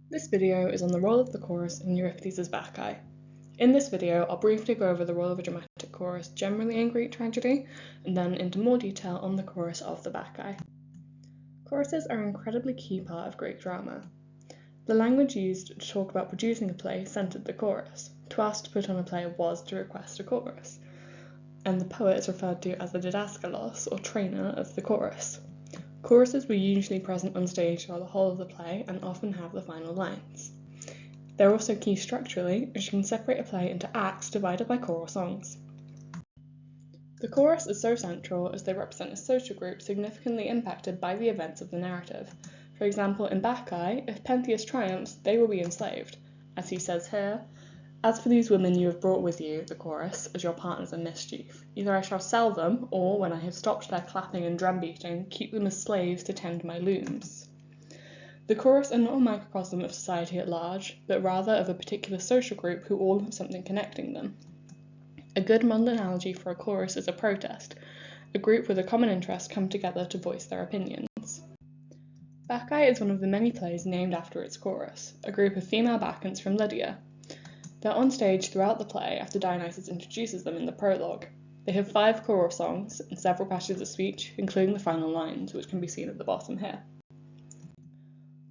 This video is on the role of the chorus in Euripides' Bacchae. In this video, I'll briefly go over the role of a dramatic chorus generally in Greek tragedy, and then into more detail on the chorus of the Bacchae. Choruses are an incredibly key part of Greek drama. The language used to talk about producing a play centered the chorus. To ask to put on a play was to request a chorus, and the poet is referred to as the didaskalos, or trainer, of the chorus. Choruses were usually present on stage throughout the whole of the play and often have the final lines. They're also key structurally, as you can separate a play into acts divided by choral songs. The chorus is so central as they represent a social group significantly impacted by the events of the narrative. For example, in Bacchae, if Pentheus triumphs, they will be enslaved. As he says here, "As for these women you have brought with you, the chorus, as your partners in mischief, either I shall sell them, or, when I have stopped their clapping and drum beating, keep them as slaves to tend my looms." The chorus are not a microcosm of society at large, but rather of a particular social group who all have something connecting them. A good modern analogy for a chorus is a protest. A group with a common interest come together to voice their opinions. Bacchae is one of the many plays named after its chorus, a group of female Bacchants from Lydia. They're on stage throughout the play after Dionysus introduces them in the prologue. They have 5 choral songs and several passages of speech, including the final lines, which can be seen at the bottom here.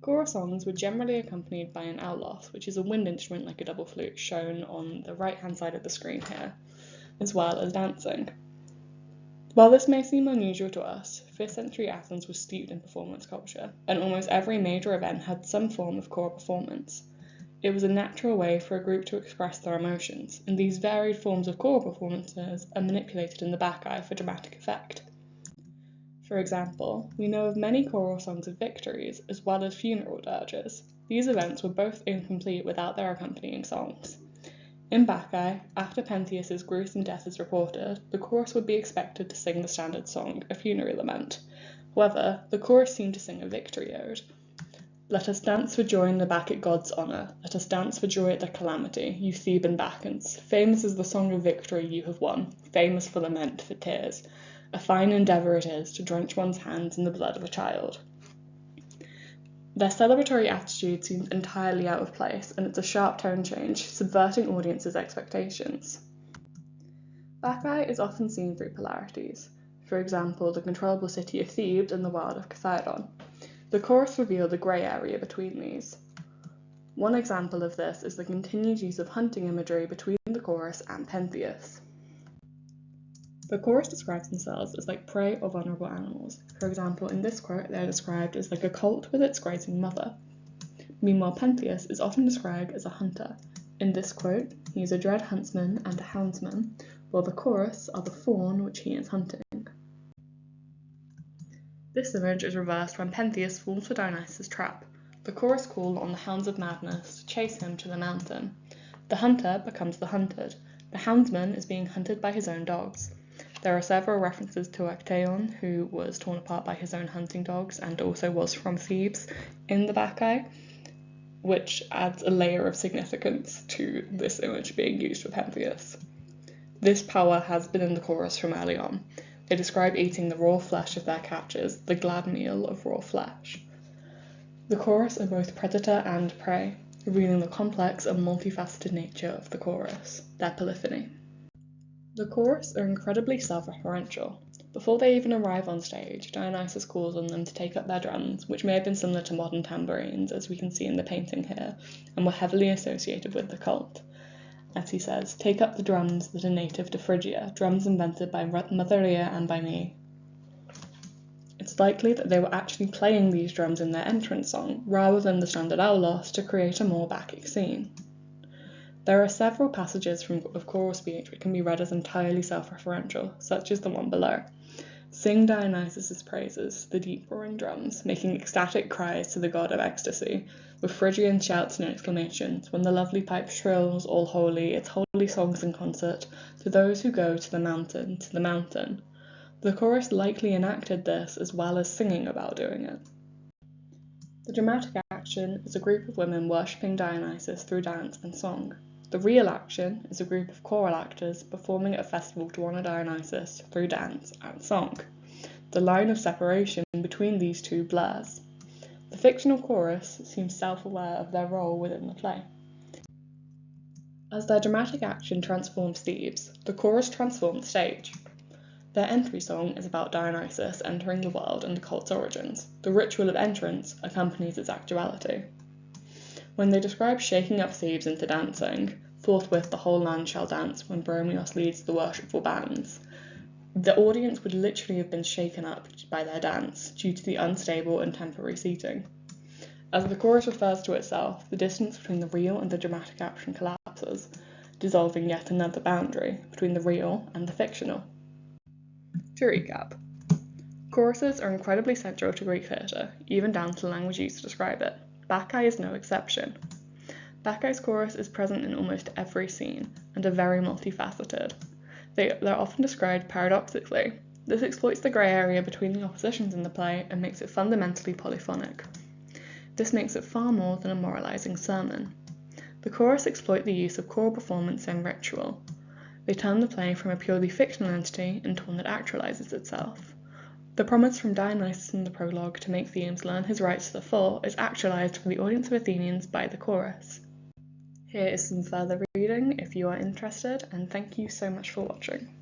Choral songs were generally accompanied by an aulos, which is a wind instrument like a double flute shown on the right-hand side of the screen here, as well as dancing. While this may seem unusual to us, 5th century Athens was steeped in performance culture, and almost every major event had some form of choral performance. It was a natural way for a group to express their emotions, and these varied forms of choral performances are manipulated in the Bacchae for dramatic effect. For example, we know of many choral songs of victories, as well as funeral dirges. These events were both incomplete without their accompanying songs. In Bacchae, after Pentheus's gruesome death is reported, the chorus would be expected to sing the standard song, a funeral lament. However, the chorus seemed to sing a victory ode. "Let us dance for joy in the Bacchic gods' honour, let us dance for joy at their calamity, you Theban Bacchants, famous is the song of victory you have won, famous for lament, for tears. A fine endeavour it is to drench one's hands in the blood of a child." Their celebratory attitude seems entirely out of place, and it's a sharp tone change, subverting audiences' expectations. Bacchae is often seen through polarities. For example, the controllable city of Thebes and the wild of Kithairon. The chorus revealed the grey area between these. One example of this is the continued use of hunting imagery between the chorus and Pentheus. The chorus describes themselves as like prey or vulnerable animals. For example, in this quote, they are described as like a colt with its grazing mother. Meanwhile, Pentheus is often described as a hunter. In this quote, he is a dread huntsman and a houndsman, while the chorus are the fawn which he is hunting. This image is reversed when Pentheus falls for Dionysus' trap. The chorus call on the hounds of madness to chase him to the mountain. The hunter becomes the hunted. The houndsman is being hunted by his own dogs. There are several references to Actaeon, who was torn apart by his own hunting dogs and also was from Thebes, in the Bacchae, which adds a layer of significance to this image being used for Pentheus. This power has been in the chorus from early on. They describe eating the raw flesh of their catches, the glad meal of raw flesh. The chorus are both predator and prey, revealing the complex and multifaceted nature of the chorus, their polyphony. The chorus are incredibly self-referential. Before they even arrive on stage, Dionysus calls on them to take up their drums, which may have been similar to modern tambourines, as we can see in the painting here, and were heavily associated with the cult. As he says, "Take up the drums that are native to Phrygia, drums invented by Mother Rhea and by me." It's likely that they were actually playing these drums in their entrance song, rather than the standard aulos, to create a more Bacchic scene. There are several passages of choral speech which can be read as entirely self-referential, such as the one below. "Sing Dionysus' praises, the deep roaring drums, making ecstatic cries to the god of ecstasy, with Phrygian shouts and exclamations, when the lovely pipe shrills, all holy, its holy songs in concert, to those who go to the mountain, to the mountain." The chorus likely enacted this as well as singing about doing it. The dramatic action is a group of women worshipping Dionysus through dance and song. The real action is a group of choral actors performing at a festival to honour Dionysus through dance and song. The line of separation between these two blurs. The fictional chorus seems self-aware of their role within the play. As their dramatic action transforms Thebes, the chorus transforms the stage. Their entry song is about Dionysus entering the world and the cult's origins. The ritual of entrance accompanies its actuality. When they describe shaking up Thebes into dancing, forthwith the whole land shall dance when Bromios leads the worshipful bands, the audience would literally have been shaken up by their dance due to the unstable and temporary seating. As the chorus refers to itself, the distance between the real and the dramatic action collapses, dissolving yet another boundary between the real and the fictional. To recap, choruses are incredibly central to Greek theatre, even down to the language used to describe it. Bacchae is no exception. Bacchae's chorus is present in almost every scene and are very multifaceted. They're often described paradoxically. This exploits the grey area between the oppositions in the play and makes it fundamentally polyphonic. This makes it far more than a moralising sermon. The chorus exploit the use of choral performance and ritual. They turn the play from a purely fictional entity into one that actualises itself. The promise from Dionysus in the prologue to make Thebes learn his rights to the full is actualised for the audience of Athenians by the chorus. Here is some further reading if you are interested, and thank you so much for watching.